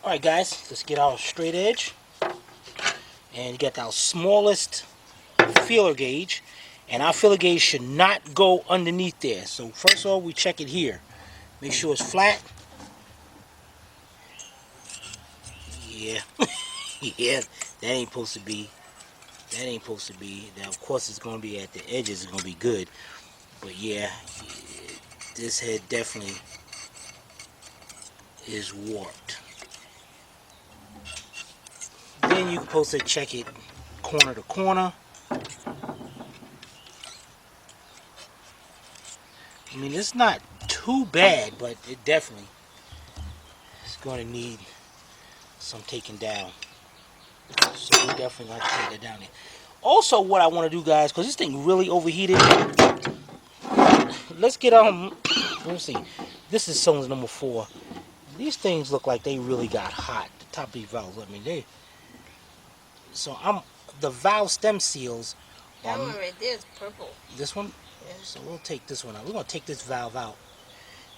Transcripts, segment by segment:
Alright guys, let's get our straight edge. And you got our smallest feeler gauge. And our feeler gauge should not go underneath there. So first of all, we check it here. Make sure it's flat. Yeah. Yeah, that ain't supposed to be. That ain't supposed to be. Now of course it's going to be at the edges. It's going to be good. But yeah, this head definitely is warped. Then you're supposed to check it corner to corner. I mean, it's not too bad, but it definitely is going to need some taking down. So we definitely got to take that down there. Also, what I want to do, guys, because this thing really overheated. Let's get let's see. This is cylinder number 4. These things look like they really got hot. The top of these valves. I mean, so the valve stem seals. That one right there is purple. This one. Yeah. So we'll take this one out. We're gonna take this valve out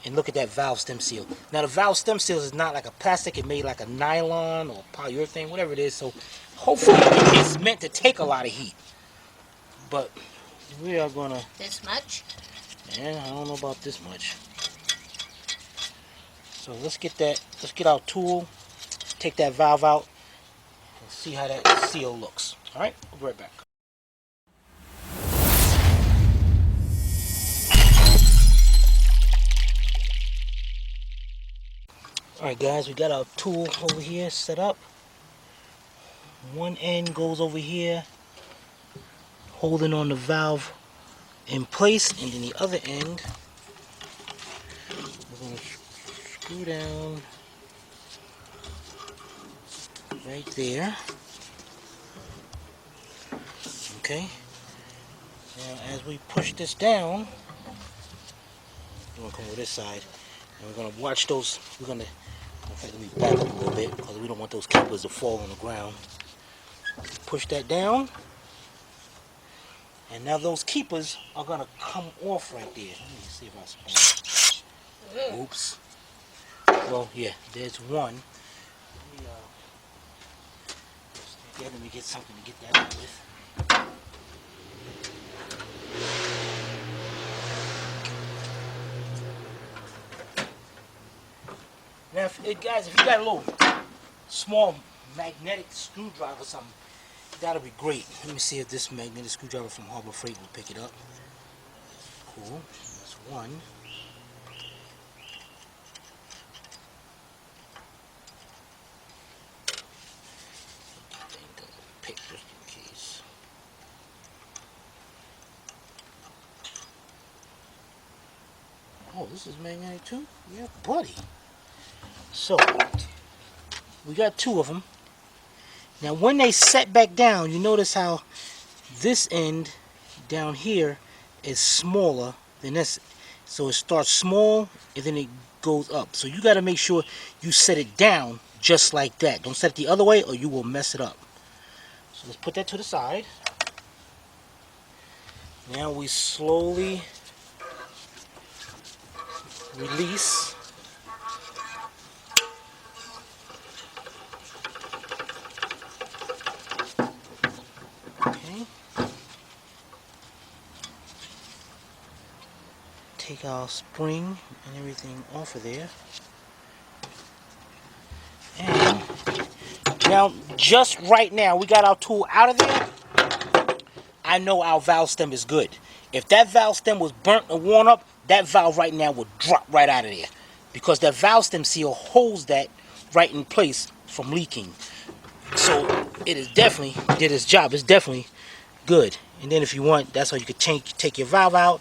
and look at that valve stem seal. Now the valve stem seal is not like a plastic. It's made like a nylon or polyurethane, whatever it is. So hopefully it's meant to take a lot of heat. But we are gonna. This much? Yeah, I don't know about this much. So let's get our tool, take that valve out, and see how that seal looks. Alright, we'll be right back. Alright guys, we got our tool over here set up. One end goes over here, holding on the valve in place, and then the other end, we're going to screw down right there. Okay. Now as we push this down, we're going to come over this side, and we're going to watch those. We're going to, in fact, let me back up a little bit because we don't want those keepers to fall on the ground. Push that down, and now those keepers are going to come off right there. Let me see if I spin. Oops. Well, yeah, there's one. Let me get something to get that out with. Now, guys, if you got a little small magnetic screwdriver or something, that'll be great. Let me see if this magnetic screwdriver from Harbor Freight will pick it up. Cool. That's one. Pick just in case. Oh, this is magnetic too? Yeah, buddy. So, we got 2 of them. Now, when they set back down, you notice how this end down here is smaller than this. So it starts small and then it goes up. So you got to make sure you set it down just like that. Don't set it the other way or you will mess it up. So let's put that to the side. Now we slowly release. Okay. Take our spring and everything off of there. And now, just right now, we got our tool out of there. I know our valve stem is good. If that valve stem was burnt or worn up, that valve right now would drop right out of there. Because that valve stem seal holds that right in place from leaking. So it is definitely did its job. It's definitely good. And then if you want, that's how you could take your valve out.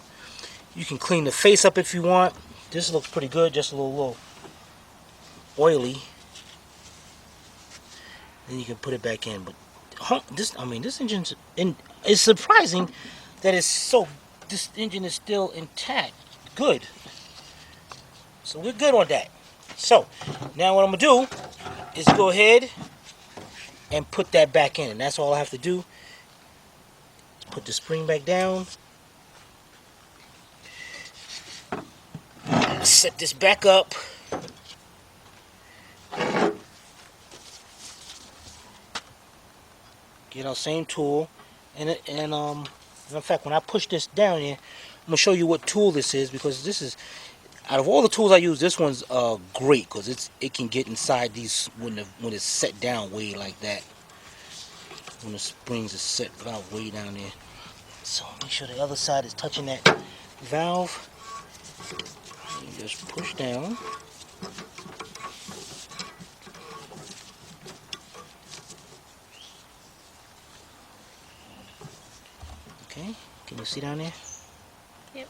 You can clean the face up if you want. This looks pretty good, just a little oily. Then you can put it back in. But this engine's it's surprising that this engine is still intact. Good. So we're good on that. So now what I'm gonna do is go ahead and put that back in, and that's all I have to do. Put the spring back down. Set this back up. You know, same tool. In fact, when I push this down here, I'm gonna show you what tool this is, because this is, out of all the tools I use, this one's great, because it can get inside these when it's set down way like that. When the springs are set about way down there. So make sure the other side is touching that valve. And just push down. Okay, can you see down there? Yep.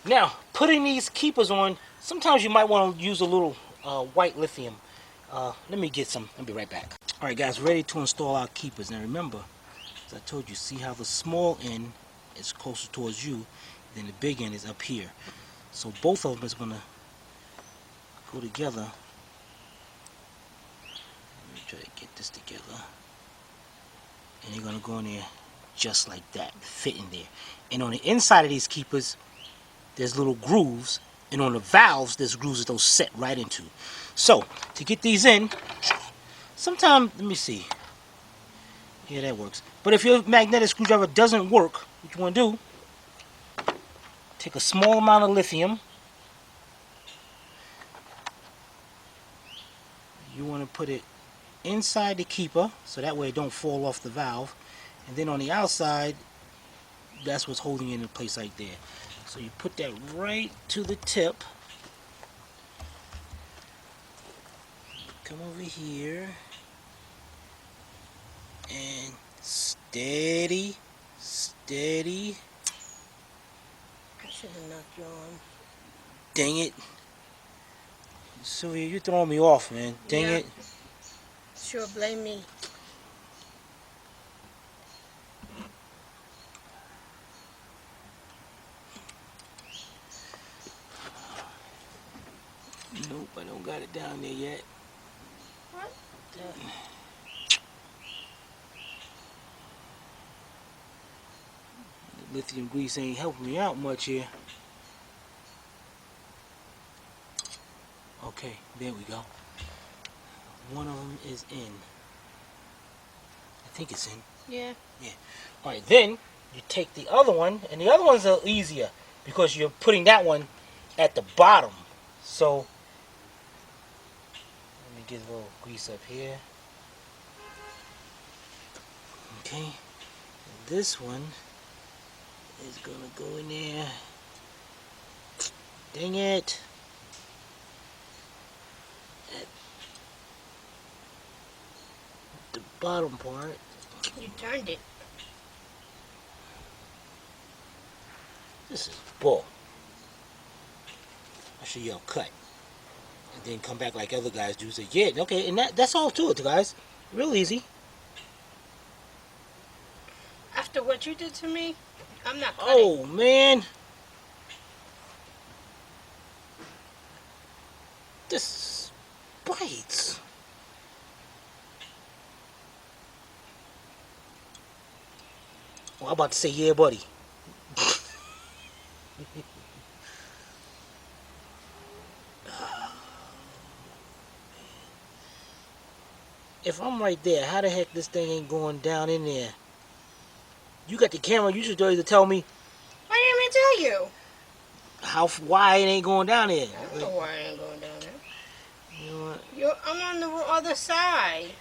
Now, putting these keepers on, sometimes you might want to use a little white lithium. Let me get some. I'll be right back. All right, guys, ready to install our keepers. Now remember, as I told you, see how the small end is closer towards you, then the big end is up here. So both of them is gonna go together. Let me try to get this together. And they're gonna go in there just like that, fit in there. And on the inside of these keepers, there's little grooves, and on the valves, there's grooves that those set right into. So to get these in, sometimes, let me see. Yeah, that works. But if your magnetic screwdriver doesn't work, what you want to do, take a small amount of lithium. You want to put it inside the keeper, so that way it don't fall off the valve. And then on the outside, that's what's holding it in place right there. So you put that right to the tip. Come over here. And steady, steady. I should have knocked you on. Dang it. Sylvia, you're throwing me off, man. Dang Yeah. it. Sure, blame me. Nope, I don't got it down there yet. What? The lithium grease ain't helping me out much here. Okay, there we go. One of them is in. I think it's in. Yeah. Yeah. All right, then you take the other one, and the other one's a little easier because you're putting that one at the bottom. So let me get a little grease up here. Okay. And this one is gonna go in there. Dang it. At the bottom part. You turned it. This is bull. I should yell cut. And then come back like other guys do. Say, yeah, okay, and that's all to it, guys. Real easy. After what you did to me, I'm not cutting. Oh, man. This bites. Well, I'm about to say, yeah, buddy. If I'm right there, how the heck this thing ain't going down in there? You got the camera, you should be able to tell me I didn't even tell you. why it ain't going down there. I don't know why I ain't going down there. You know what? I'm on the other side.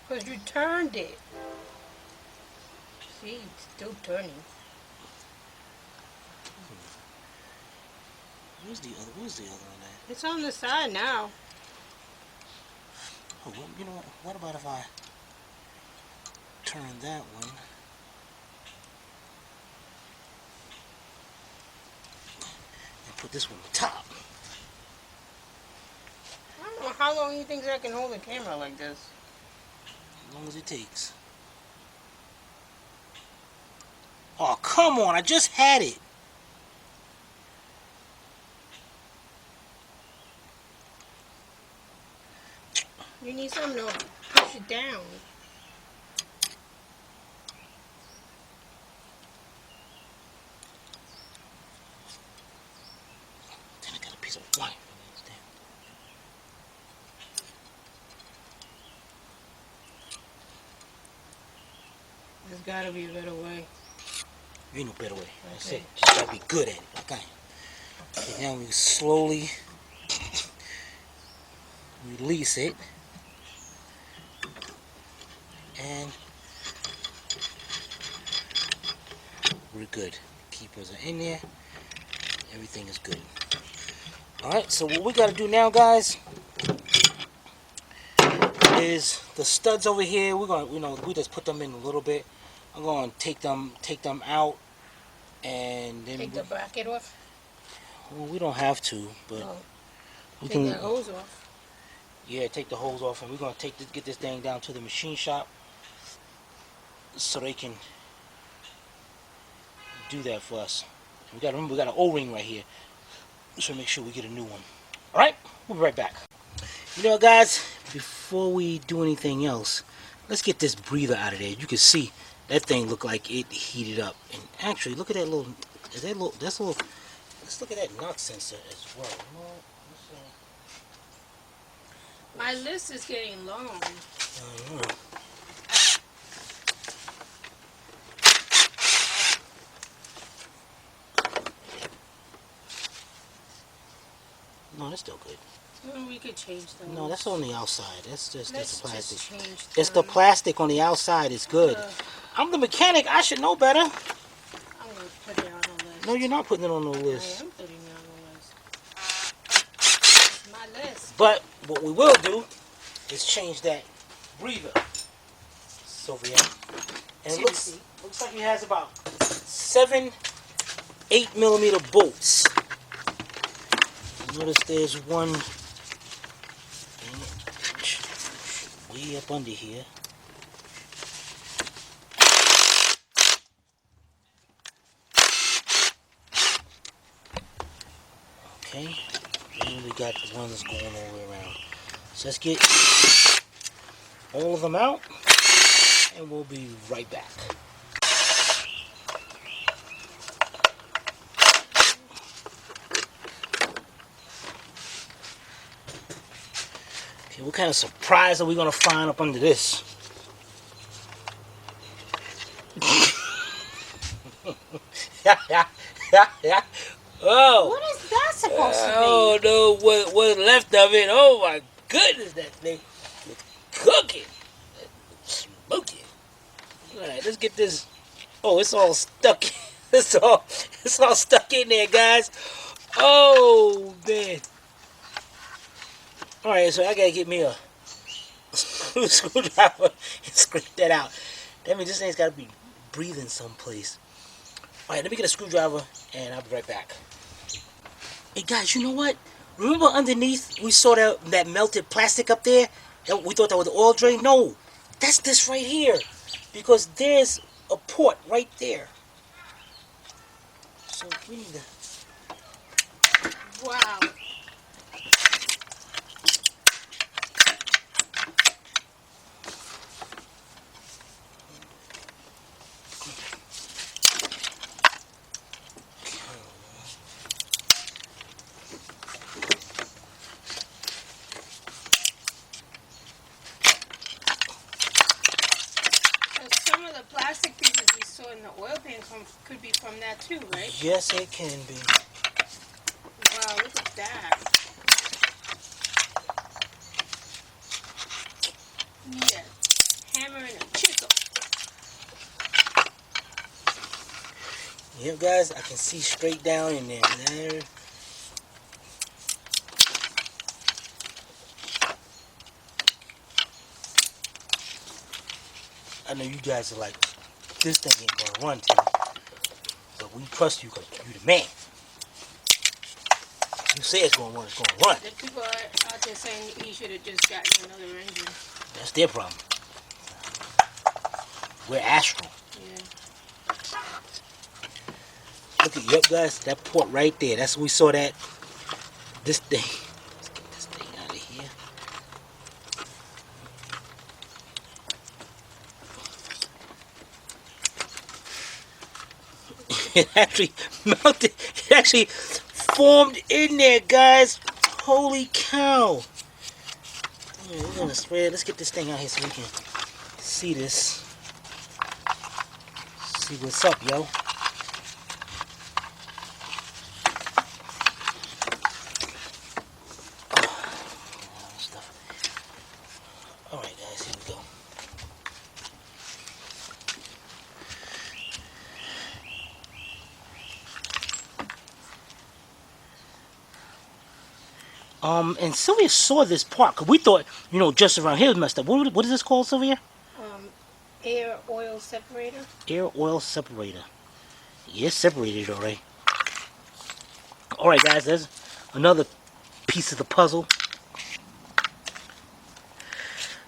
Because you turned it. See, it's still turning. Where's the other one at? It's on the side now. Oh, well, you know what about if I turn that one and put this one on top? I don't know how long you think I can hold the camera like this. As long as it takes. Oh, come on, I just had it. You need something to push it down. Then I got a piece of wire. There's gotta be a better way. There ain't no better way. That's Okay. it. Just gotta be good at it. Okay. Okay, now we slowly release it. And we're good. Keepers are in there. Everything is good. Alright, so what we gotta do now, guys, is the studs over here, we're gonna, we just put them in a little bit. I'm gonna take them out, and then Take the bracket off. well, we don't have to, but Oh, we take can. that hose off. Yeah, take the hose off, and we're gonna get this thing down to the machine shop so they can do that for us. We got remember we got an O-ring right here, so make sure we get a new one. All right, we'll be right back. You know, guys, before we do anything else, let's get this breather out of there. You can see that thing look like it heated up, and actually, look at that little. Is that little? That's a little. Let's look at that knock sensor as well. My list is getting long. I know. No, that's still good. Well, we could change those. No, that's on the outside. That's just Let's the plastic. just change It's the them. plastic on the outside. It's good. I'm the mechanic. I should know better. I'm gonna put it on the list. No, you're not putting it on the I list. am putting it on the list. It's my list. But what we will do is change that breather. It's over here. And it looks like it has about 7 8mm bolts. Notice there's one way up under here. Okay, and we got the ones going all the way around. So let's get all of them out, and we'll be right back. Okay, what kind of surprise are we gonna find up under this? Oh. What is that supposed to be? Oh no, what's left of it? Oh my goodness, that thing is cooking. Smoking. Alright, let's get this. Oh, it's all stuck. It's all stuck in there, guys. Oh man. Alright, so I gotta get me a screwdriver and scrape that out. That means this thing's gotta be breathing someplace. Alright, let me get a screwdriver and I'll be right back. Hey guys, you know what? Remember underneath we saw that melted plastic up there? We thought that was the oil drain? No, that's this right here. Because there's a port right there. So we need to... Wow. Some of the plastic pieces we saw in the oil pan could be from that too, right? Yes, it can be. Wow, look at that. Need a hammer and a chisel. Yep, guys, I can see straight down in there. I know you guys are like, this thing ain't gonna run to you. But we trust you because you're the man. You say it's gonna run, it's gonna run. The people are out there saying he should have just gotten another engine. That's their problem. We're Astral. Yeah. Look at, yep, guys, that port right there. That's we saw that. This thing. Let's get this thing out of here. It actually melted. It actually formed in there, guys. Holy cow. Yeah, we're gonna spray it. Let's get this thing out here so we can see this. see what's up, yo. Alright guys, here we go. And Sylvia saw this part, because we thought, just around here was messed up. What is this called, Sylvia? Air oil separator. Air oil separator. Yeah, it's separated already. Alright guys, there's another piece of the puzzle.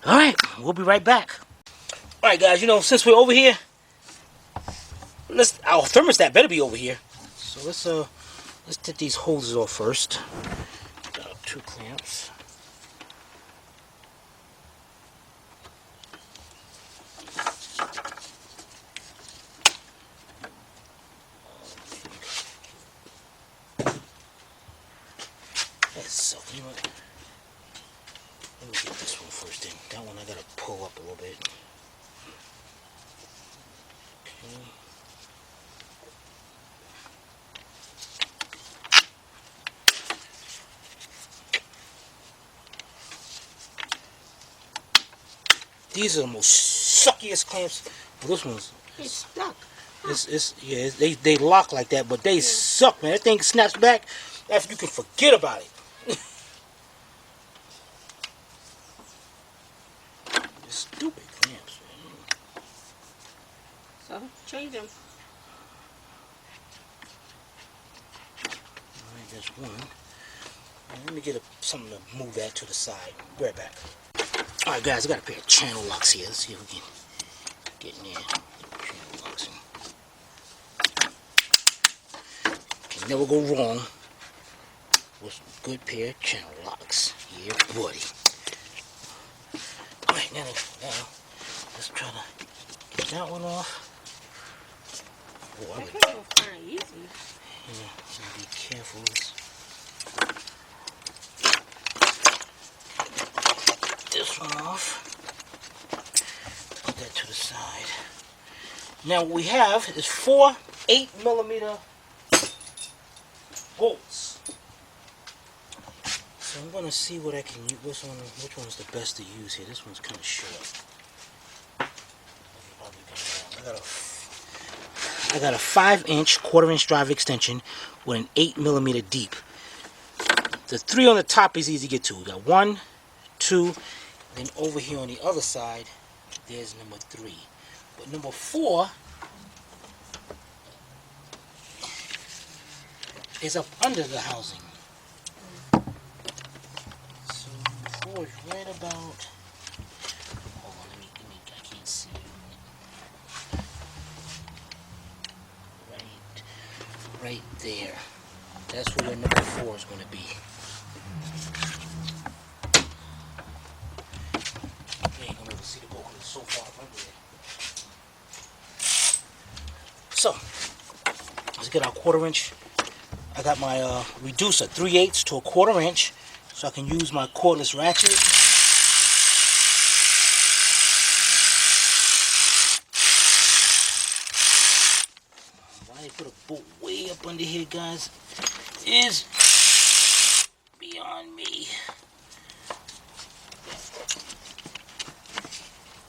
Alright, we'll be right back. Alright guys, since we're over here, our thermostat better be over here. So let's take these hoses off first. Got our 2 clamps. So, let me get this one first in. That one I gotta pull up a little bit. Okay. These are the most suckiest clamps. Well, this one's It's stuck. yeah, they lock like that, but they suck, man. That thing snaps back after you can forget about it. Stupid clamps, man. So change them. Alright, that's one. Let me get something to move that to the side. Be right back. Alright guys, I got a pair of channel locks here. Let's see if we can get in there. Channel locks in. Can never go wrong with a good pair of channel locks. Yeah, buddy. Alright, now let's try to get that one off. Oh, I think it's kind of easy. Yeah, so be careful. This one off. Put that to the side. Now what we have is 4 8mm bolts. So I'm gonna see what I can use. Which one's the best to use here? This one's kind of short. I got a 5-inch, 1/4-inch drive extension with an 8mm deep. The 3 on the top is easy to get to. We got 1, 2, then over here on the other side, there's number 3. But number 4 is up under the housing. So number 4 is right about. Hold on, I can't see it. Right there. That's where number 4 is going to be. You ain't going to be able to see the bolt because it's so far up under there. So, let's get our 1/4-inch. I got my reducer, 3/8 to a 1/4-inch, so I can use my cordless ratchet. Why they put a bolt way up under here, guys, is beyond me.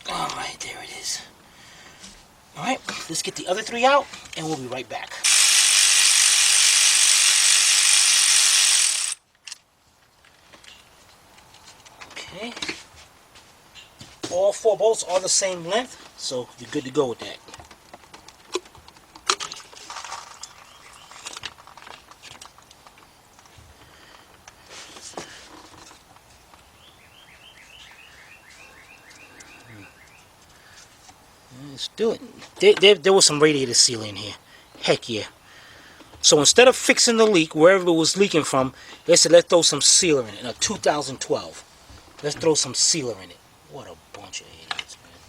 Alright, there it is. Alright, let's get the other 3 out, and we'll be right back. Okay. All 4 bolts are the same length, so you're good to go with that. Let's do it. There was some radiator seal in here. Heck yeah. So instead of fixing the leak wherever it was leaking from, they said let's throw some sealer in it. In a 2012. Let's throw some sealer in it. What a bunch of idiots, man.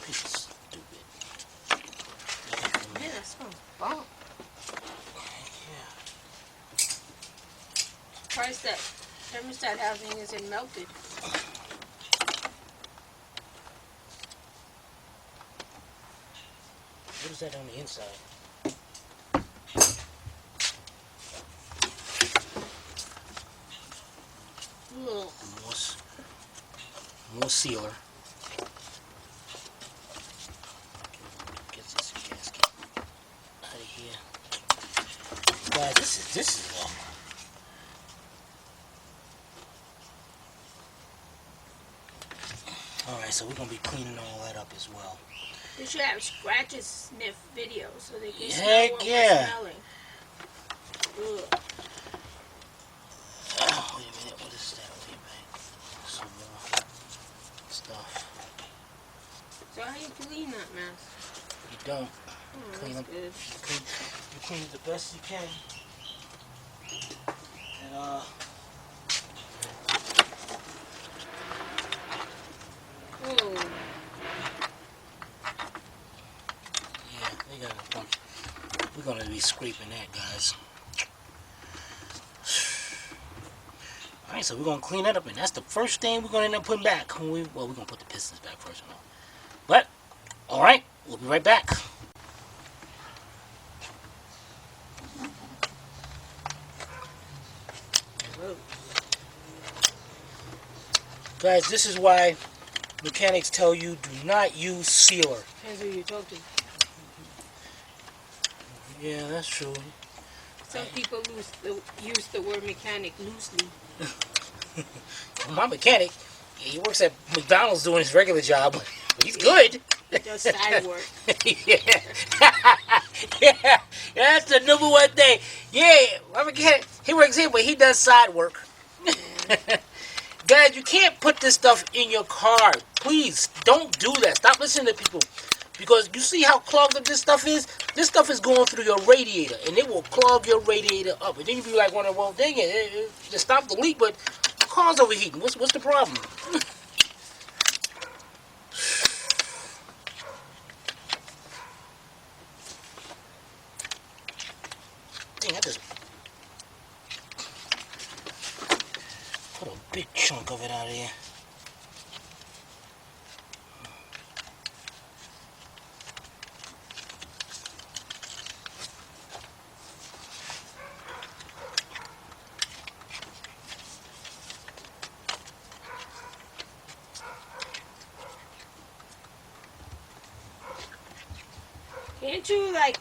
Piece of stupid. Man, that smells bomb. Yeah. Surprised that thermostat housing isn't melted. What is that on the inside? Ugh. More sealer. Get this gasket out of here. Guys, this is alright, so we're gonna be cleaning all that up as well. They should have scratches sniff videos so they can smell Heck what yeah. we're smelling. Ugh. Oh, wait a minute, what is that over here, man? Some more stuff. So how you clean that mess? You don't. Oh, Clean that's them. good. You clean it the best you can. And Oh. yeah, they got a bunch. We're gonna be scraping that, guys. Alright, so we're gonna clean that up, and that's the first thing we're gonna end up putting back. Well, we're gonna put the pistons back first and all. But, alright, we'll be right back. Guys, this is why mechanics tell you do not use sealer. Depends who you talk to. Yeah, that's true. Some people use the word mechanic loosely. My mechanic, he works at McDonald's doing his regular job, but he's good. He does side work. Yeah. Yeah, that's the number one thing. Yeah, my mechanic, he works here, but he does side work. Guys, you can't put this stuff in your car. Please, don't do that. Stop listening to people. Because you see how clogged up this stuff is? This stuff is going through your radiator, and it will clog your radiator up. And then you be like, well, dang it, just stop the leak, but the car's overheating. What's the problem? Dang, I just put a big chunk of it out of here. Can't you like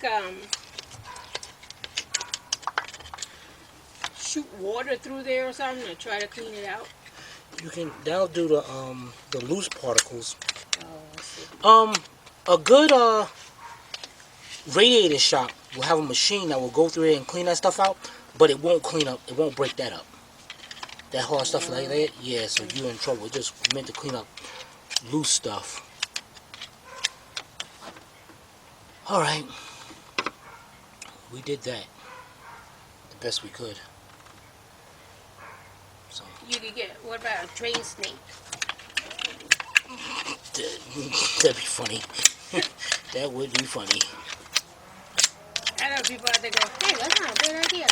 shoot water through there or something to try to clean it out? You can, that'll do the loose particles. Oh, I see. A good radiator shop will have a machine that will go through there and clean that stuff out, but it won't clean up, it won't break that up. That hard stuff like that, yeah, so you're in trouble. It's just meant to clean up loose stuff. Alright. We did that the best we could. So You could get, what about a train snake? that'd be funny. That would be funny. I know people out there go, hey, that's not a good idea.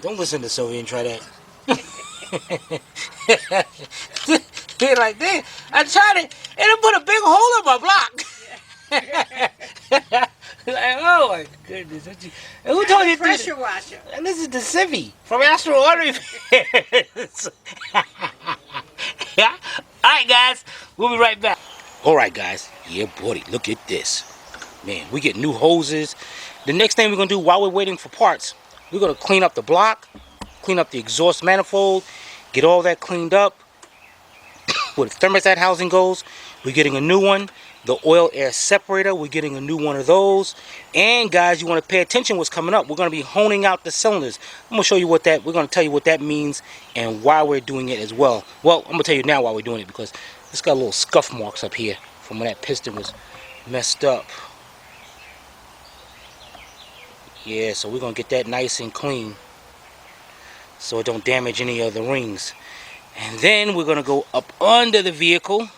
Don't listen to Sylvia and try that. They're like, I tried it, and it put a big hole in my block. Like, oh my goodness. And who told you to do Pressure that? washer. And this is the Civvy from Astro Auto Repairs. Yeah. Alright guys, we'll be right back. Alright guys, yeah buddy, look at this. Man, we get new hoses. The next thing we're going to do while we're waiting for parts, we're going to clean up the block, clean up the exhaust manifold, get all that cleaned up. Where the thermostat housing goes, we're getting a new one. The oil air separator, we're getting a new one of those. And guys, you want to pay attention what's coming up. We're going to be honing out the cylinders. I'm going to show you what that, we're going to tell you what that means and why we're doing it as well. Well, I'm going to tell you now why we're doing it, because it's got little scuff marks up here from when that piston was messed up. Yeah, so we're going to get that nice and clean so it don't damage any of the rings. And then we're going to go up under the vehicle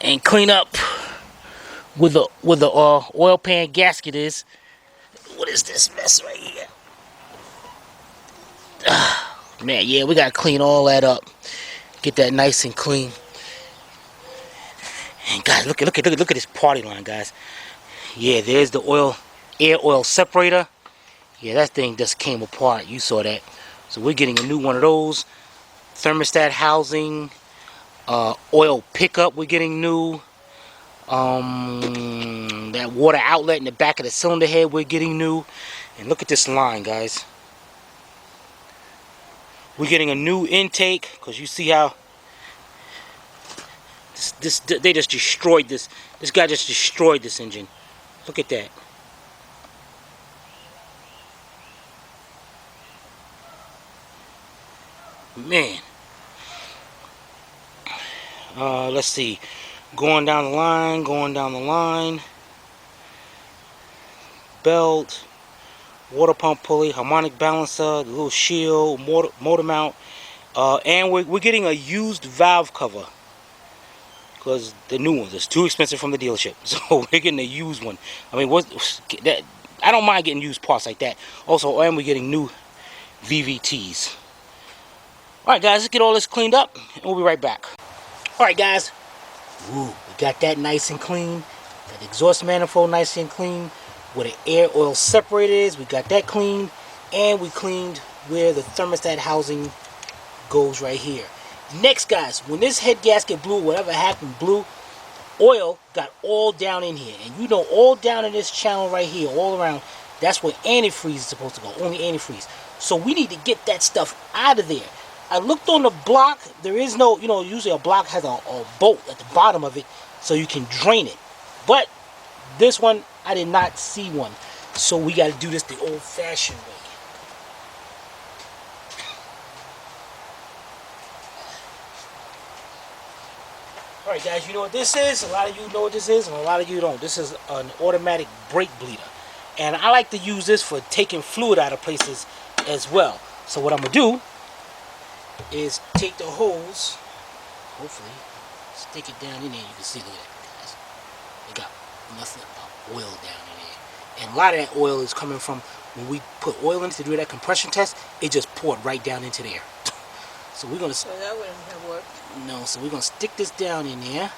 and clean up where the oil pan gasket is. What is this mess right here? Man, yeah, we got to clean all that up. Get that nice and clean. And guys, look at this party line, guys. Yeah, there's the air oil separator. Yeah, that thing just came apart. You saw that. So we're getting a new one of those. Thermostat housing, oil pickup. We're getting new. That water outlet in the back of the cylinder head. We're getting new. And look at this line, guys. We're getting a new intake because you see how they just destroyed this. This guy just destroyed this engine. Look at that. Man. Let's see. Going down the line. Belt, water pump pulley, harmonic balancer, the little shield, motor mount. And we're getting a used valve cover. Because the new ones is too expensive from the dealership. So we're getting a used one. I mean, I don't mind getting used parts like that. Also, and we're getting new VVTs. Alright guys, let's get all this cleaned up and we'll be right back. Alright guys, we got that nice and clean. Got the exhaust manifold nice and clean. Where the air oil separator is, we got that cleaned. And we cleaned where the thermostat housing goes right here. Next guys, when this head gasket blew, whatever happened blew, oil got all down in here. And you know all down in this channel right here, all around, that's where antifreeze is supposed to go, only antifreeze. So we need to get that stuff out of there. I looked on the block. There is no, usually a block has a bolt at the bottom of it so you can drain it. But this one, I did not see one. So we got to do this the old-fashioned way. Alright guys, you know what this is? A lot of you know what this is and a lot of you don't. This is an automatic brake bleeder. And I like to use this for taking fluid out of places as well. So what I'm going to do is take the hose, hopefully, stick it down in there. You can see, look at that, guys. They got nothing but oil down in there. And a lot of that oil is coming from when we put oil in to do that compression test, it just poured right down into there. So we're going to... So that wouldn't have worked. No, so we're going to stick this down in there.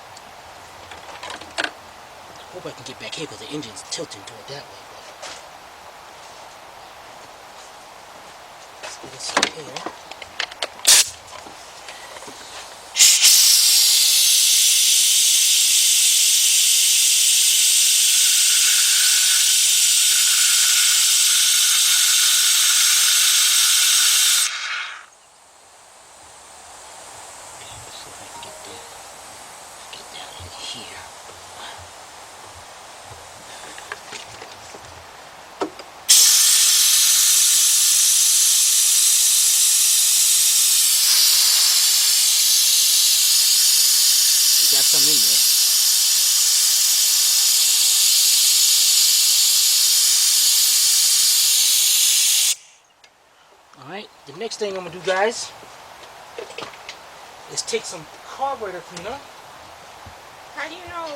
Hope I can get back here because the engine's tilting toward that way. Let's get this in here. Got some in there. Alright, the next thing I'm going to do, guys, is take some carburetor cleaner. How do you know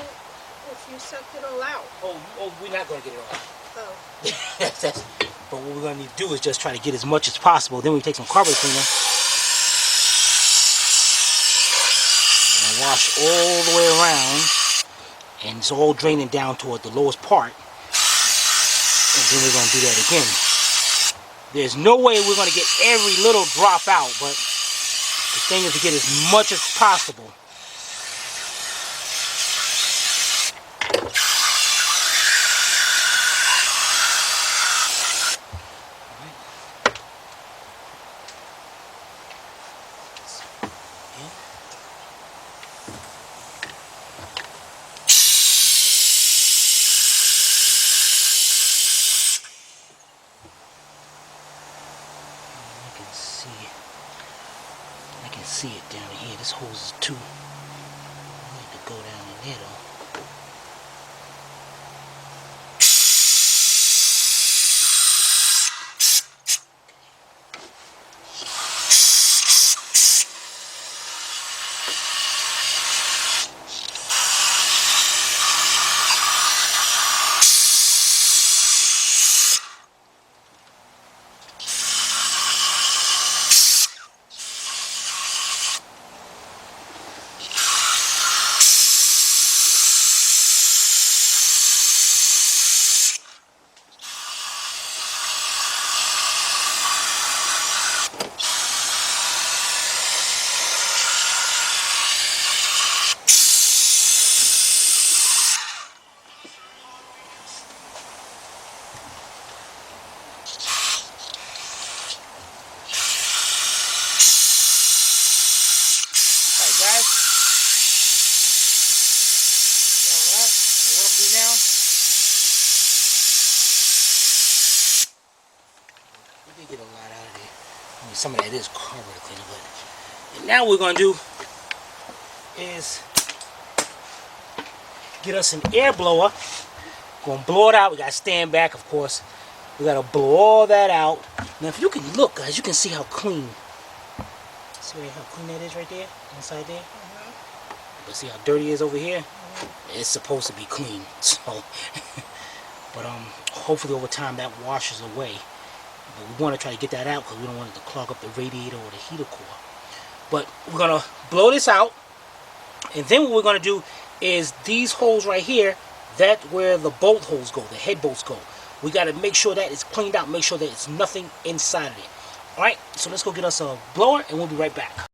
if you sucked it all out? Oh, we're not going to get it all out. Oh. But what we're going to need to do is just try to get as much as possible. Then we take some carburetor cleaner and wash all the way around. And it's all draining down toward the lowest part. And then we're going to do that again. There's no way we're going to get every little drop out, but the thing is to get as much as possible. I can see it down here. This hose is too. I need to go down in there though. You get a lot out of there. I mean, some of that is carburetor cleaner, but and now what we're gonna do is get us an air blower. Gonna blow it out. We gotta stand back, of course. We gotta blow all that out. Now, if you can look, guys, you can see how clean. See how clean that is right there, inside there. But see how dirty it is over here. It's supposed to be clean. So, but hopefully over time that washes away. But we want to try to get that out because we don't want it to clog up the radiator or the heater core. But we're gonna blow this out, and then what we're gonna do is these holes right here. That's where the bolt holes go, the head bolts go. We got to make sure that it's cleaned out, make sure that it's nothing inside of it. Alright, so let's go get us a blower and we'll be right back.